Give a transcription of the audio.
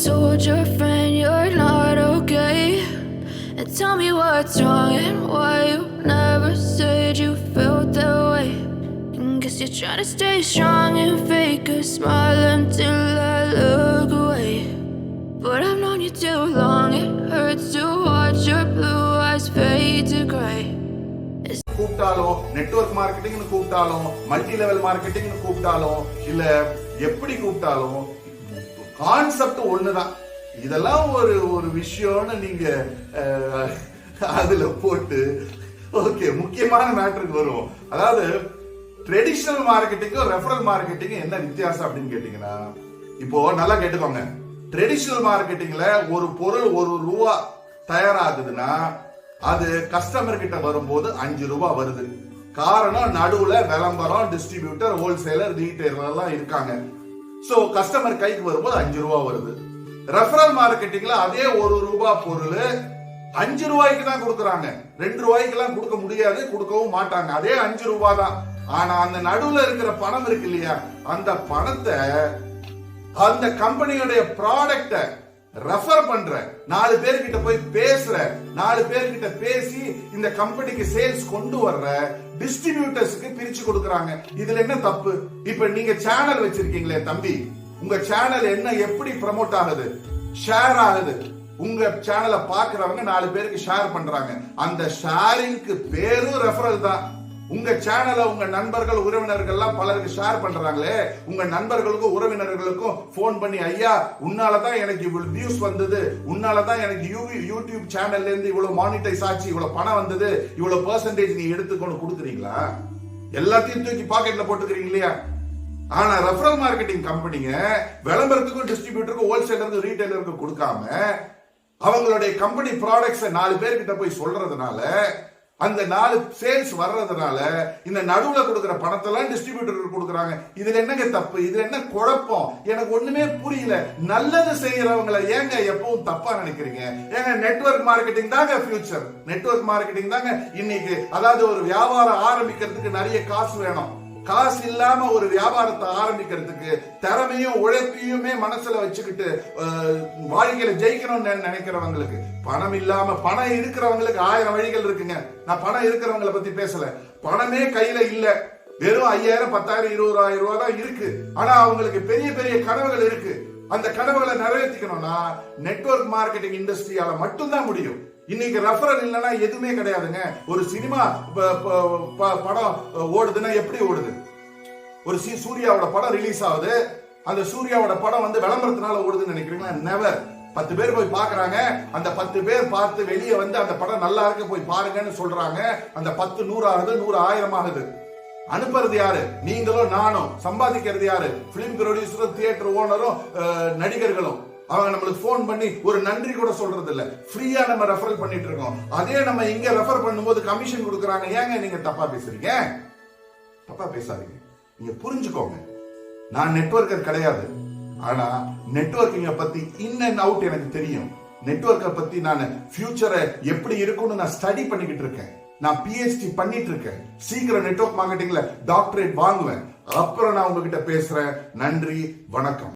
told your friend you're not okay? And tell me what's wrong and why you never said you felt that way. And guess you're trying to stay strong and fake a smile until I look away. But I've known you too long, it hurts to watch your blue eyes fade to gray. கூப்பிட்டாலும் network மார்க்கெட்டிங்னு கூப்பிட்டாலும் multi level மார்க்கெட்டிங்னு கூப்பிட்டாலும் இல்ல எப்படி கூப்பிட்டாலும் concept ஒண்ணுதான். இதெல்லாம் ஒரு விஷயம்னு நீங்க அதுல போட்டு ஓகே முக்கியமான மேட்டருக்கு வருவோம். அதாவது ட்ரெடிஷனல் மார்க்கெட்டிங்கும் ரெஃபரல் மார்க்கெட்டிங் என்ன வித்தியாசம் அப்படின்னு கேட்டீங்கன்னா, இப்போ நல்லா கேட்டுக்கோங்க. ட்ரெடிஷனல் மார்க்கெட்டிங்ல ஒரு பொருள் ₹1 தயாராகுதுன்னா அது கஸ்டமர் கிட்ட வரும்போது ₹5 வருது. காரணம் நடுவுல விளம்பரம், டிஸ்ட்ரிபியூட்டர், ஹோல்சேலர், ரீட்டைலர் எல்லாம் இருக்காங்க. சோ கஸ்டமர் கைக்கு வரும்போது ₹5 வருது. ரெஃபரல் மார்க்கெட்டிங்ல அதே ₹1 பொருள் ₹5 தான் கொடுக்கறாங்க. ₹2 எல்லாம் கொடுக்க முடியாது, கொடுக்கவும் மாட்டாங்க. அதே ₹5 தான். ஆனா அந்த நடுவுல இருக்கிற பணம் இருக்கு இல்லையா, அந்த பணத்தை அந்த கம்பெனியோட ப்ராடக்ட ரெஃபர் பண்ற 4 பேர்கிட்ட போய் பேசுற, 4 பேர்கிட்ட பேசி இந்த கம்பெனிக்கு சேல்ஸ் கொண்டு வர்ற டிஸ்ட்ரிபியூட்டர்ஸ்க்கு பிரிச்சு கொடுக்கறாங்க. இதுல என்ன தப்பு? இப்ப நீங்க சேனல் வச்சிருக்கீங்களே தம்பி, உங்க சேனல் என்ன எப்படி ப்ரமோட் ஆகுது? ஷேர் ஆகுது. உங்க சேனலை பாக்குறவங்க 4 பேருக்கு ஷேர் பண்றாங்க. அந்த ஷேரிங்க்கு பேரும் ரெஃபரல் தான். உங்க சேனலை உங்க நண்பர்கள், உறவினர்கள் எல்லாம் பலருக்கு ஷேர் பண்றாங்களே, உங்க நண்பர்களுக்கும் உறவினர்களுக்கும் போன் பண்ணி, ஐயா உன்னாலதான் எனக்கு இவ்வளவு வியூஸ் வந்தது, உன்னாலதான் எனக்கு யூடியூப் சேனல்ல இருந்து இவ்வளவு மானிட்டைஸ் ஆச்சு, இவ்வளவு பணம் வந்தது, இவ்வளவு பெர்சன்டேஜ் நீ எடுத்துக்கொண்டு கொடுக்குறீங்களா? எல்லாத்தையும் தூக்கி பாக்கெட்ல போட்டுக்கிறீங்க இல்லையா? ஆனா ரெஃபரல் மார்க்கெட்டிங் கம்பெனிங்க விளம்பரத்துக்கும், டிஸ்ட்ரிபியூட்டருக்கும், ஹோல்சேலருக்கும், ரீட்டைலருக்கும் கொடுக்காம அவங்களுடைய கம்பெனி ப்ராடக்ட்ஸ் 4 பேர்கிட்ட போய் சொல்றதுனால, அந்த 4 சேல்ஸ் வர்றதுனால இந்த நடுவுல கொடுக்கிற பணத்தெல்லாம் டிஸ்ட்ரிபியூட்டருக்கு கொடுக்கறாங்க. இதுல என்னங்க தப்பு? இதுல என்ன குழப்பம்? எனக்கு ஒண்ணுமே புரியல. நல்லது செய்யறவங்களை ஏங்க எப்பவும் தப்பா நினைக்கிறீங்க? ஏங்க நெட்வொர்க் மார்க்கெட்டிங் தாங்க ஃபியூச்சர். நெட்வொர்க் மார்க்கெட்டிங் தாங்க இன்னைக்கு. அதாவது ஒரு வியாபாரம் ஆரம்பிக்கிறதுக்கு நிறைய காசு வேணும். காசு இல்லாம ஒரு வியாபாரத்தை ஆரம்பிக்கிறதுக்கு திறமையும் உழைப்பையுமே மனசுல வச்சுக்கிட்டு வாழ்க்கையில ஜெயிக்கணும்னு நினைக்கிறவங்களுக்கு, பணம் இல்லாம பணம் இருக்கிறவங்களுக்கு 1000 வழிகள் இருக்குங்க. நான் பணம் இருக்கிறவங்களை பத்தி பேசல. பணமே கையில இல்ல, வெறும் 5000, 10,000, 20,000 ரூபாய் தான் இருக்கு. ஆனா அவங்களுக்கு பெரிய பெரிய கனவுகள் இருக்கு. அந்த கனவுகளை நிறைவேற்றிக்கணும்னா நெட்வொர்க் மார்க்கெட்டிங் இண்டஸ்ட்ரியால மட்டும்தான் முடியும். இன்னைக்கு ரெஃபரல் இல்லைன்னா எதுவுமே கிடையாதுங்க. ஒரு சினிமா படம் ஓடுதுன்னா எப்படி ஓடுது? ஒரு சூர்யாவோட படம் ரிலீஸ் ஆகுது, அந்த சூர்யாவோட படம் வந்து விளம்பரத்தினால ஓடுதுன்னு நினைக்கிறீங்களா? நெவர். 10 பேர் போய் பாக்குறாங்க, அந்த 10 பேர் பார்த்து வெளியே வந்து அந்த படம் நல்லா இருக்கு போய் பாருங்கன்னு சொல்றாங்க. அந்த 10 100 ஆகுது, 100 1000 ஆகுது. அனுப்புறது யாரு? நீங்களும் நானும். சம்பாதிக்கிறது யாரு? பிலிம் ப்ரொடியூசரும், தியேட்டர் ஓனரும், நடிகர்களும். அவங்க நம்மளுக்கு போன் பண்ணி ஒரு நன்றி கூட சொல்றது இல்ல. ஃப்ரீயா நம்ம ரெஃபரல் பண்ணிட்டு இருக்கோம். அதே நம்ம இங்க ரெஃபர் பண்ணும்போது கமிஷன் கொடுக்கறாங்க. ஏங்க நீங்க தப்பா பேசுறீங்க? தப்பா பேசாதீங்க. நீங்க புரிஞ்சுக்கோங்க, நான் நெட்வொர்க்கர் கிடையாது. ஆனா நெட்வொர்க்கிங்க பத்தி இன் அண்ட் அவுட் எனக்கு தெரியும். நெட்வொர்க்கை பத்தி நான் ஃபியூச்சரை எப்படி இருக்கும்னு நான் ஸ்டடி பண்ணிக்கிட்டு இருக்கேன். நான் PhD பண்ணிட்டு இருக்கேன். சீக்கிரம் நெட்வொர்க் மார்க்கெட்டிங்ல டாக்டரேட் வாங்குவேன். அப்புறம் நான் உங்ககிட்ட பேசுறேன். நன்றி, வணக்கம்.